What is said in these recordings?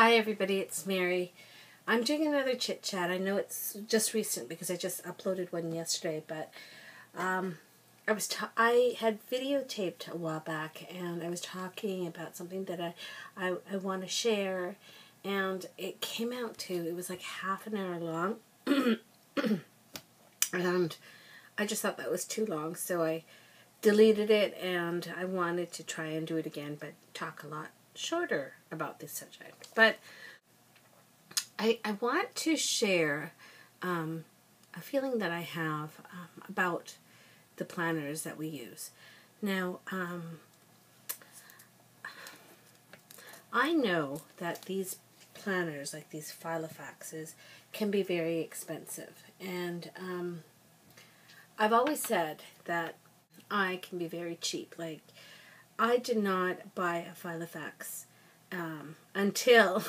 Hi everybody, it's Mary. I'm doing another chit chat. I know it's just recent because I just uploaded one yesterday, but I had videotaped a while back, and I was talking about something that I want to share, and it came out to, it was like half an hour long, and I just thought that was too long, so I deleted it, and I wanted to try and do it again, but talk a lot shorter about this subject. But I want to share a feeling that I have about the planners that we use. Now, I know that these planners, like these Filofaxes, can be very expensive, and I've always said that I can be very cheap. Like, I did not buy a Filofax until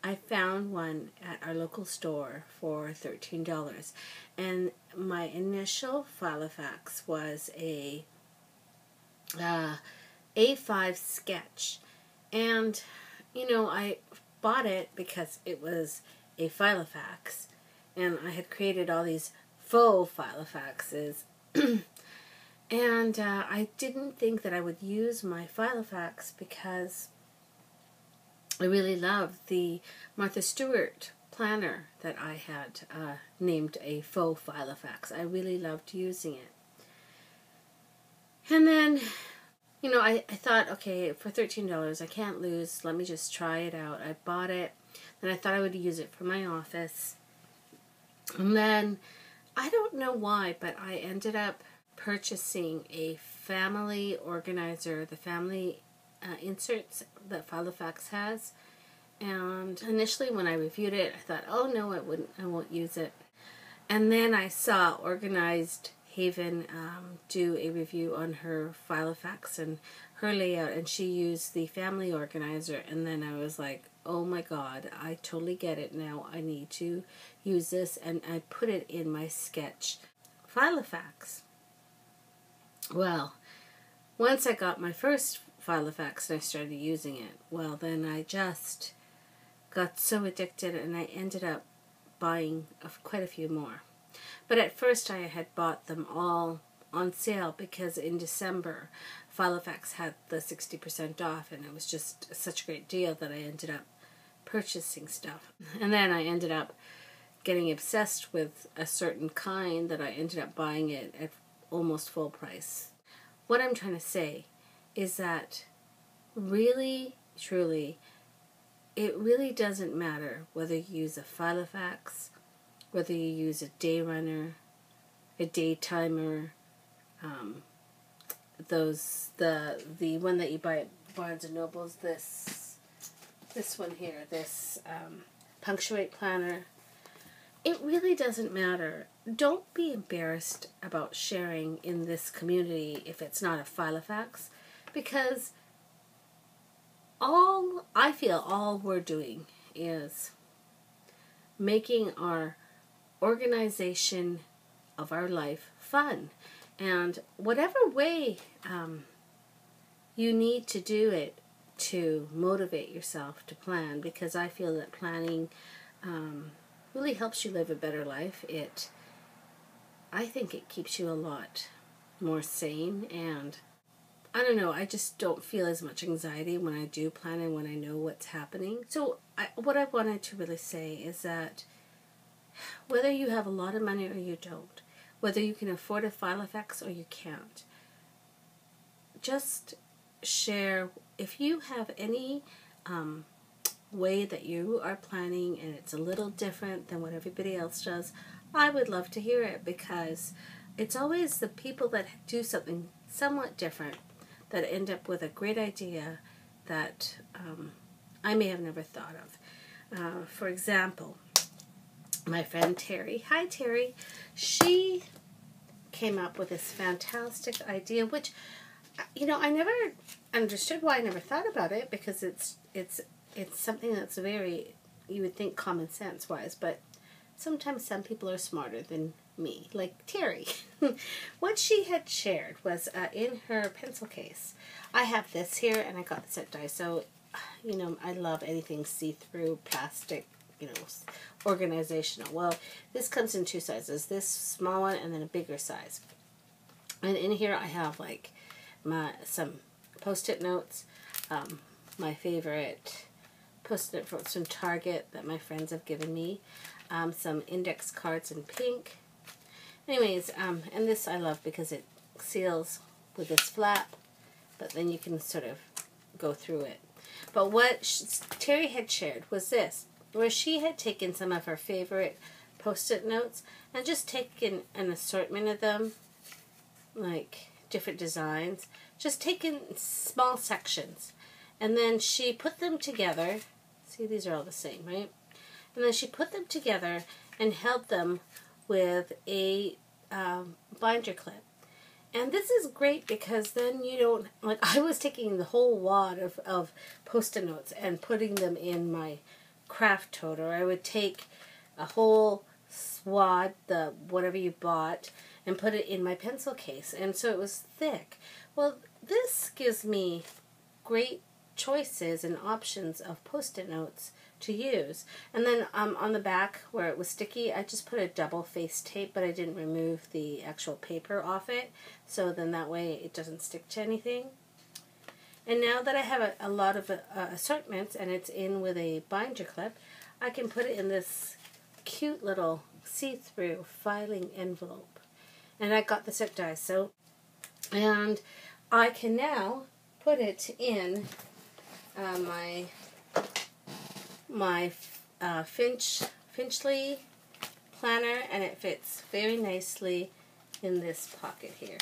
I found one at our local store for $13. And my initial Filofax was a A5 sketch. And, you know, I bought it because it was a Filofax. And I had created all these faux Filofaxes. And I didn't think that I would use my Filofax because I really loved the Martha Stewart planner that I had named a faux Filofax. I really loved using it. And then, you know, I thought, okay, for $13, I can't lose. Let me just try it out. I bought it. Then I thought I would use it for my office. And then, I don't know why, but I ended up purchasing a family organizer, the family inserts that Filofax has. And initially when I reviewed it, I thought, oh no, I won't use it. And then I saw Organized Haven do a review on her Filofax and her layout, and she used the family organizer, and then I was like, oh my god, I totally get it now. I need to use this, and I put it in my sketch Filofax. Well, once I got my first Filofax and I started using it, well, then I just got so addicted, and I ended up buying quite a few more. But at first I had bought them all on sale because in December Filofax had the 60% off, and it was just such a great deal that I ended up purchasing stuff. And then I ended up getting obsessed with a certain kind that I ended up buying it at almost full price. What I'm trying to say is that really, truly, it really doesn't matter whether you use a Filofax, whether you use a day runner, a day timer, the one that you buy at Barnes and Nobles, this one here, this punctuate planner. It really doesn't matter. Don't be embarrassed about sharing in this community if it's not a Filofax, because I feel all we're doing is making our organization of our life fun. And whatever way you need to do it to motivate yourself to plan, because I feel that planning really helps you live a better life. I think it keeps you a lot more sane, and I don't know, I just don't feel as much anxiety when I do plan and when I know what's happening. So what I wanted to really say is that whether you have a lot of money or you don't, whether you can afford a Filofax or you can't, just share. If you have any way that you are planning and it's a little different than what everybody else does, I would love to hear it, because it's always the people that do something somewhat different that end up with a great idea that I may have never thought of. For example, my friend Terry, hi Terry, she came up with this fantastic idea, which, you know, I never understood why I never thought about it, because it's something that's very, you would think common sense wise, but sometimes some people are smarter than me, like Terry. What she had shared was in her pencil case. I have this here, and I got this at Daiso. you know, I love anything see-through, plastic, you know, organizational. Well, this comes in two sizes, this small one and then a bigger size. And in here I have like some Post-it notes, my favorite Post-it notes from Target that my friends have given me, some index cards in pink. Anyways, and this I love because it seals with this flap, but then you can sort of go through it. But what Terry had shared was this, where she had taken some of her favorite Post-it notes and just taken an assortment of them, like different designs, just taken small sections, and then she put them together. See, these are all the same, right? And then she put them together and held them with a binder clip. And this is great because then you don't, like I was taking the whole wad of Post-it notes and putting them in my craft tote, or I would take a whole swad, the whatever you bought, and put it in my pencil case. And so it was thick. Well, this gives me great choices and options of Post-it notes to use. And then on the back where it was sticky, I just put a double face tape, but I didn't remove the actual paper off it, so then that way it doesn't stick to anything. And now that I have a lot of assortments and it's in with a binder clip, I can put it in this cute little see-through filing envelope. And I got this at Daiso, and I can now put it in my Finchley planner, and it fits very nicely in this pocket here.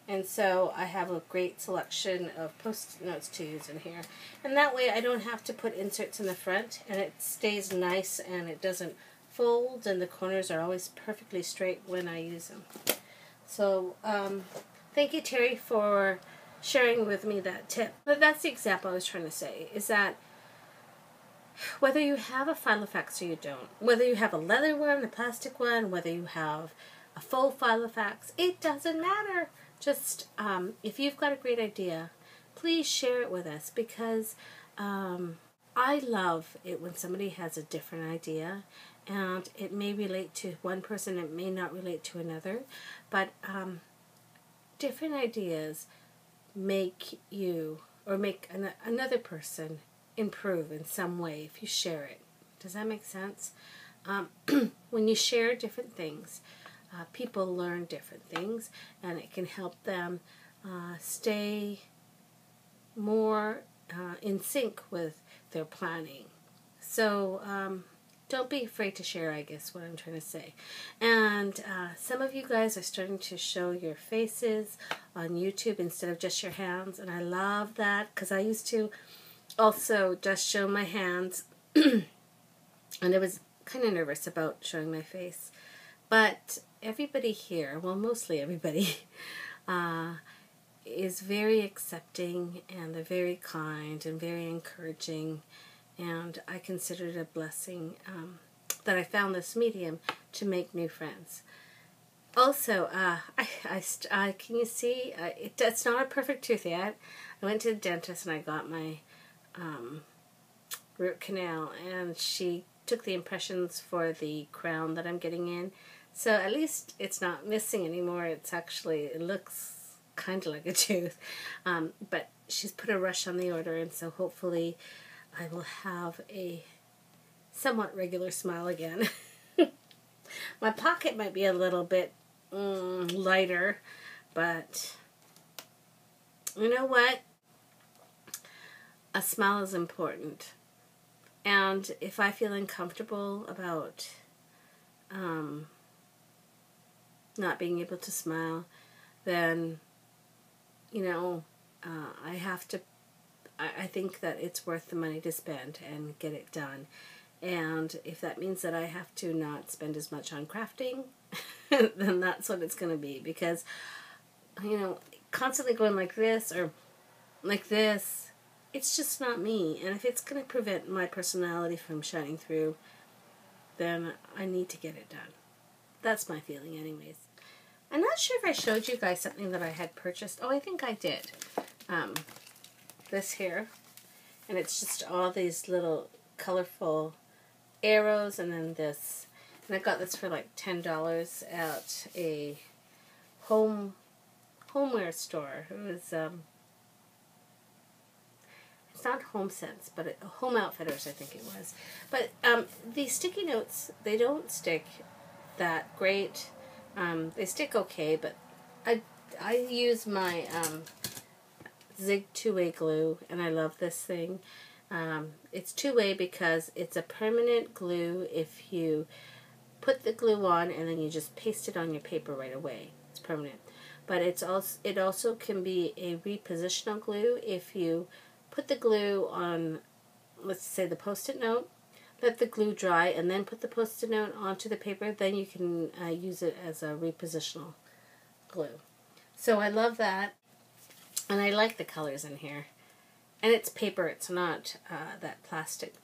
And so I have a great selection of Post-it notes to use in here. And that way I don't have to put inserts in the front, and it stays nice and it doesn't fold, and the corners are always perfectly straight when I use them. So thank you, Terry, for sharing with me that tip. But that's the example I was trying to say, is that whether you have a Filofax or you don't, whether you have a leather one, a plastic one, whether you have a full Filofax, it doesn't matter. Just if you've got a great idea, please share it with us, because I love it when somebody has a different idea, and it may relate to one person, it may not relate to another, but different ideas make you, or make another person improve in some way if you share it. Does that make sense? When you share different things, people learn different things, and it can help them stay more in sync with their planning. So don't be afraid to share, I guess what I'm trying to say. And some of you guys are starting to show your faces on YouTube instead of just your hands, and I love that, because I used to also just show my hands and I was kind of nervous about showing my face. But everybody here, well, mostly everybody, is very accepting, and they're very kind and very encouraging, and I consider it a blessing that I found this medium to make new friends. Also, can you see, it's not a perfect tooth yet. I went to the dentist and I got my root canal, and she took the impressions for the crown that I'm getting in. So at least it's not missing anymore. It's actually, it looks kind of like a tooth. But she's put a rush on the order, and so hopefully I will have a somewhat regular smile again. My pocket might be a little bit lighter, but you know what? A smile is important. And if I feel uncomfortable about not being able to smile, then, you know, I think that it's worth the money to spend and get it done. And if that means that I have to not spend as much on crafting, then that's what it's going to be. Because, you know, constantly going like this or like this, it's just not me. And if it's going to prevent my personality from shining through, then I need to get it done. That's my feeling anyways. I'm not sure if I showed you guys something that I had purchased. Oh, I think I did. This here And it's just all these little colorful arrows, and then this. And I got this for like $10 at a homeware store. It was it's not Home Sense, but Home Outfitters, I think it was. But these sticky notes, they don't stick that great. They stick okay, but I use my Zig two-way glue, and I love this thing. It's two-way because it's a permanent glue. If you put the glue on and then you just paste it on your paper right away, it's permanent. But it also can be a repositional glue. If you put the glue on, let's say the Post-it note, let the glue dry, and then put the Post-it note onto the paper, then you can use it as a repositional glue. So I love that, and I like the colors in here. And it's paper, it's not that plastic,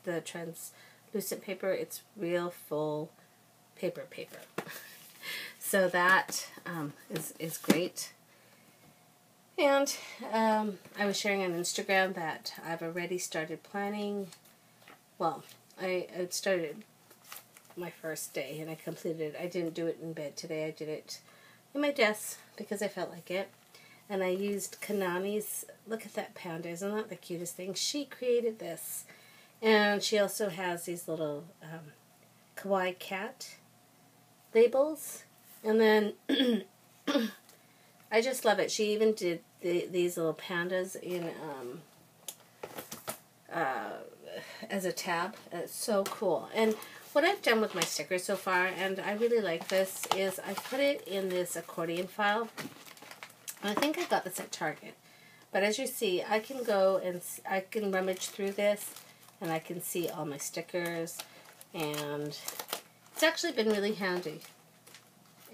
the translucent paper, it's real full paper. So that is great. And I was sharing on Instagram that I've already started planning. Well, I started my first day and I completed it. I didn't do it in bed today. I did it in my desk because I felt like it. And I used Kanani's, look at that panda, isn't that the cutest thing? She created this. And she also has these little kawaii cat labels. And then I just love it. She even did these little pandas in as a tab. It's so cool. And what I've done with my stickers so far, and I really like this, is I put it in this accordion file. I think I got this at Target. But as you see, I can go and I can rummage through this and I can see all my stickers, and it's actually been really handy.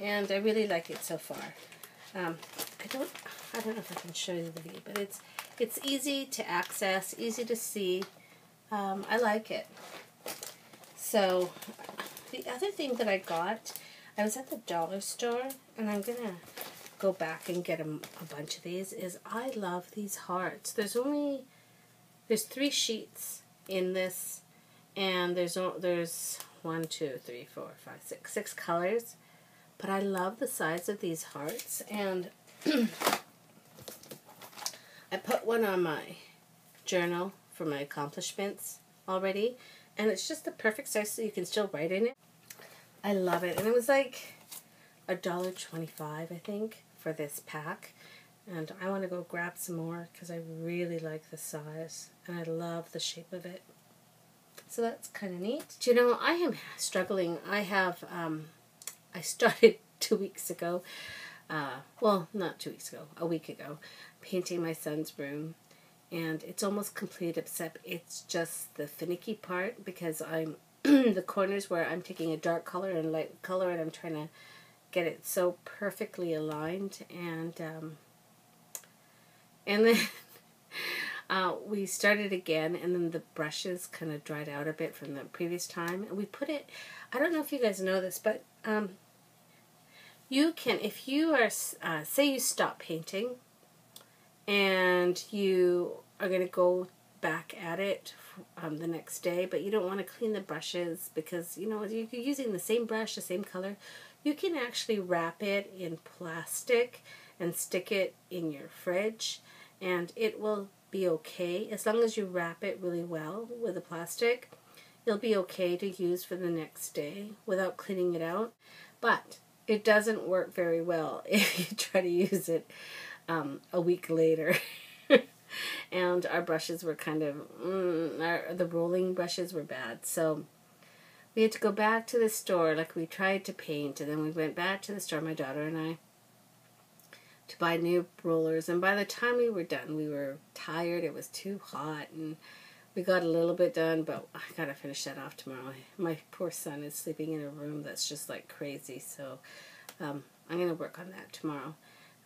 And I really like it so far. I don't know if I can show you the view, but it's easy to access, easy to see. I like it. So the other thing that I got, I was at the dollar store, and I'm gonna go back and get a bunch of these, is I love these hearts. There's 3 sheets in this, and there's 1, 2, 3, 4, 5, 6 colors. But I love the size of these hearts, and I put one on my journal for my accomplishments already, and it's just the perfect size so you can still write in it. I love it, and it was like $1.25, I think, for this pack, and I want to go grab some more because I really like the size, and I love the shape of it. So that's kind of neat. Do you know, I am struggling. I started 2 weeks ago, well, not 2 weeks ago, a week ago, painting my son's room. And it's almost complete, except it's just the finicky part, because I'm the corners where I'm taking a dark color and light color, and I'm trying to get it so perfectly aligned. And then we started again, and then the brushes kind of dried out a bit from the previous time. And we put it, I don't know if you guys know this, but you can, if you are, say you stop painting, and you are going to go back at it the next day, but you don't want to clean the brushes because, you know, you're using the same brush, the same color, you can actually wrap it in plastic and stick it in your fridge, and it will be okay. As long as you wrap it really well with the plastic, it'll be okay to use for the next day without cleaning it out. But it doesn't work very well if you try to use it a week later. And our brushes were kind of, the rolling brushes were bad. So we had to go back to the store, like we tried to paint, and then we went back to the store, my daughter and I, to buy new rollers. And by the time we were done, we were tired, it was too hot, and we got a little bit done, but I gotta finish that off tomorrow. My poor son is sleeping in a room that's just like crazy, so I'm gonna work on that tomorrow.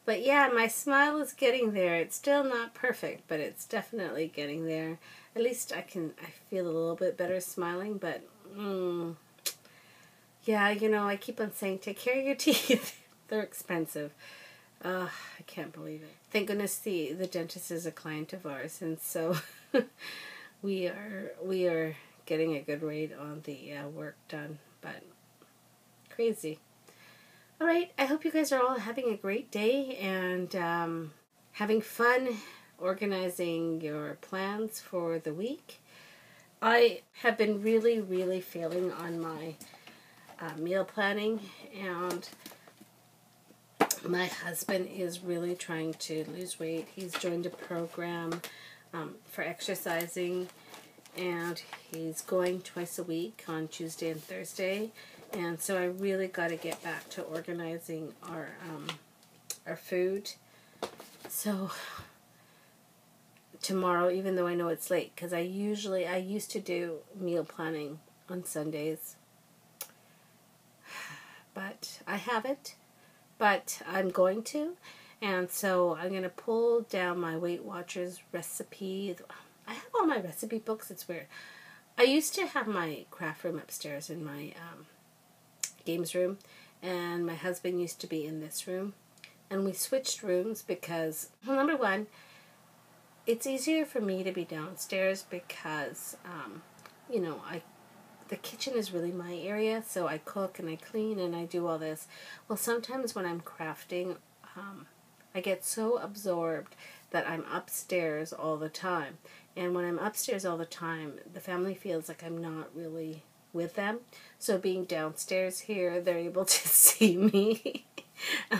But yeah, my smile is getting there. It's still not perfect, but it's definitely getting there. At least I feel a little bit better smiling, but yeah, you know, I keep on saying, take care of your teeth. They're expensive. I can't believe it. Thank goodness the dentist is a client of ours, and so we are getting a good rate on the work done, but crazy. All right, I hope you guys are all having a great day and having fun organizing your plans for the week. I have been really, really failing on my meal planning, and my husband is really trying to lose weight. He's joined a program for exercising, and he's going twice a week on Tuesday and Thursday. And so I really got to get back to organizing our food. So tomorrow, even though I know it's late, because I used to do meal planning on Sundays, but I haven't. But I'm going to, and so I'm going to pull down my Weight Watchers recipe. I have all my recipe books. It's weird. I used to have my craft room upstairs in my games room, and my husband used to be in this room, and we switched rooms because, well, number one, it's easier for me to be downstairs because, the kitchen is really my area, so I cook and I clean and I do all this. Well, sometimes when I'm crafting, I get so absorbed that I'm upstairs all the time. And when I'm upstairs all the time, the family feels like I'm not really with them. So being downstairs here, they're able to see me. I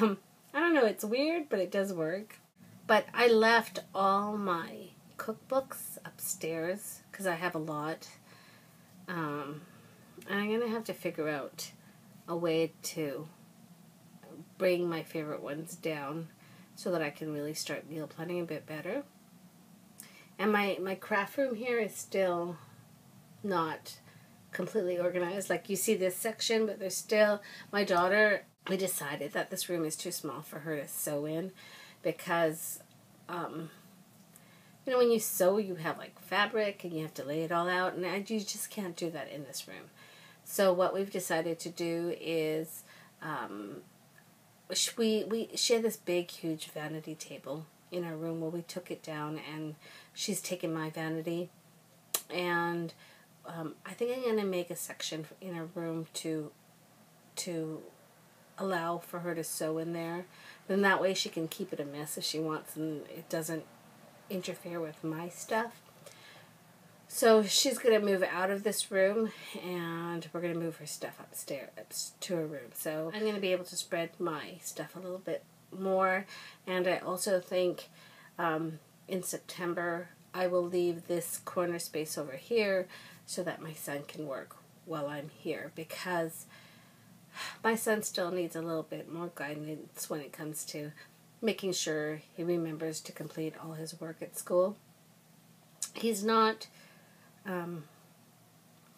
don't know, it's weird, but it does work. But I left all my cookbooks upstairs because I have a lot. And I'm going to have to figure out a way to bring my favorite ones down so that I can really start meal planning a bit better. And my craft room here is still not completely organized. Like, you see this section, but there's still, my daughter, we decided that this room is too small for her to sew in because, when you sew, you have like fabric and you have to lay it all out, and you just can't do that in this room. So what we've decided to do is she had this big, huge vanity table in our room. Well, we took it down, and she's taken my vanity, and I think I'm going to make a section in her room to allow for her to sew in there. Then that way she can keep it a mess if she wants, and it doesn't interfere with my stuff. So she's going to move out of this room, and we're going to move her stuff upstairs to her room. So I'm going to be able to spread my stuff a little bit more. And I also think in September I will leave this corner space over here so that my son can work while I'm here, because my son still needs a little bit more guidance when it comes to making sure he remembers to complete all his work at school. He's not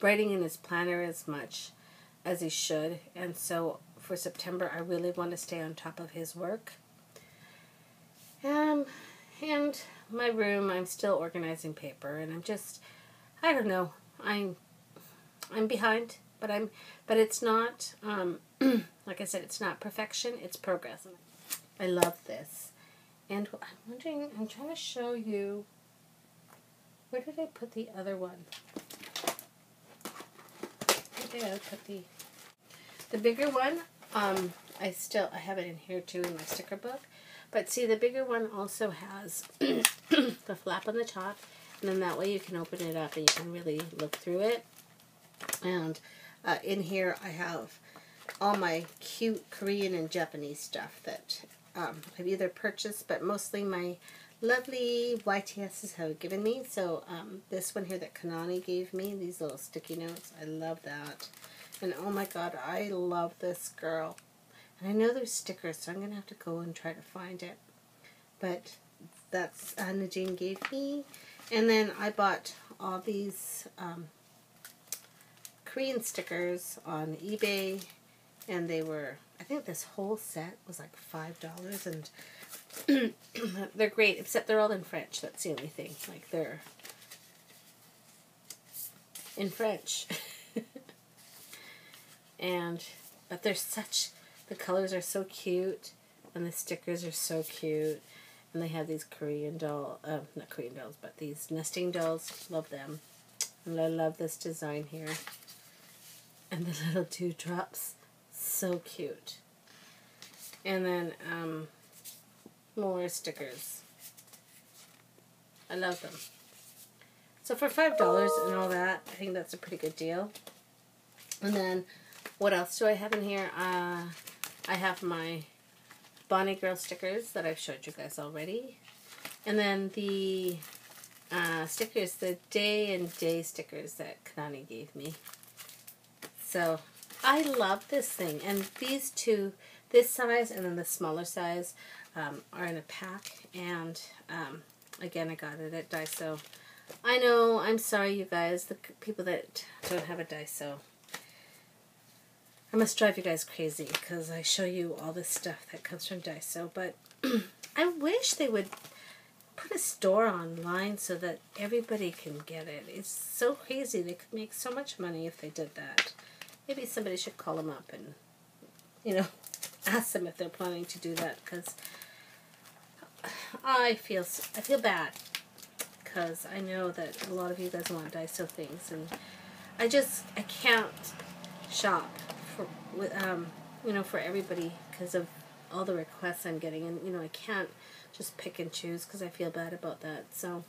writing in his planner as much as he should, and so for September I really want to stay on top of his work. And my room, I'm still organizing paper, and I don't know, I'm behind, but it's not like I said, it's not perfection, it's progress. I love this. And I'm wondering, I'm trying to show you, where did I put the other one? I think I put the bigger one. I have it in here too in my sticker book. But see, the bigger one also has the flap on the top, and then that way you can open it up and you can really look through it. And in here I have all my cute Korean and Japanese stuff that I've either purchased, but mostly my lovely YTSs have given me. So this one here that Kanani gave me, these little sticky notes, I love that. And oh my god, I love this girl. And I know there's stickers, so I'm going to have to go and try to find it. But that's Anna Jean gave me. And then I bought all these Korean stickers on eBay, and they were, I think this whole set was like $5, and they're great, except they're all in French. That's the only thing. Like, they're in French. But they're such, the colors are so cute, and the stickers are so cute, And they have these Korean doll, not Korean dolls, but these nesting dolls. Love them. And I love this design here. And the little dewdrops. So cute. And then more stickers. I love them. So for $5 and all that, I think that's a pretty good deal. And then, what else do I have in here? I have my Bonnie Girl stickers that I've showed you guys already. And then the stickers, the Day and Day stickers that Kanani gave me. So, I love this thing. And these two, this size and then the smaller size, are in a pack. And, again, I got it at Daiso. I know, I'm sorry you guys, the people that don't have a Daiso. I must drive you guys crazy because I show you all this stuff that comes from Daiso, but I wish they would put a store online so that everybody can get it. It's so crazy. They could make so much money if they did that. Maybe somebody should call them up and, you know, ask them if they're planning to do that, because I feel bad. Because I know that a lot of you guys want Daiso things, and I can't shop for you know, for everybody because of all the requests I'm getting, and you know, I can't just pick and choose because I feel bad about that. So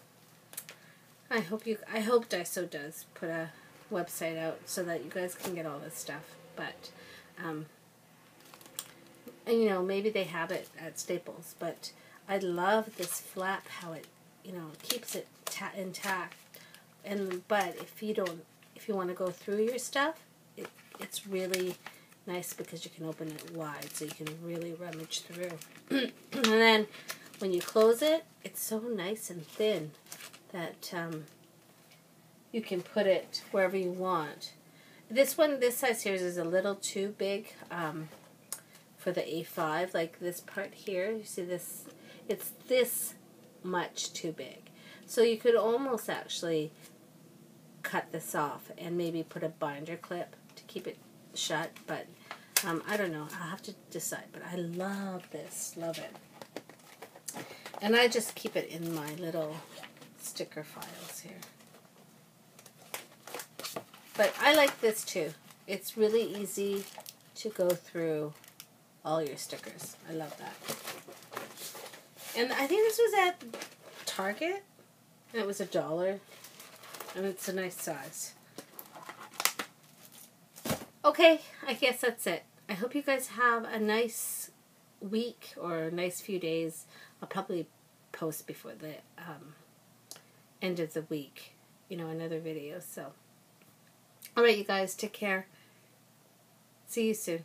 I hope Daiso does put a website out so that you guys can get all this stuff. But and you know, maybe they have it at Staples, but I love this flap, how it, you know, keeps it intact. And but if you want to go through your stuff, it's really nice because you can open it wide, so you can really rummage through. And then when you close it, it's so nice and thin that you can put it wherever you want. This size here is a little too big for the A5. Like this part here, you see this? It's this much too big. So you could almost actually cut this off and maybe put a binder clip to keep it shut, but I don't know. I'll have to decide, but I love this. Love it. And I just keep it in my little sticker files here. But I like this too. It's really easy to go through all your stickers. I love that. And I think this was at Target. And it was $1. And it's a nice size. Okay, I guess that's it. I hope you guys have a nice week or a nice few days. I'll probably post before the end of the week, you know, another video. So, alright, you guys, take care. See you soon.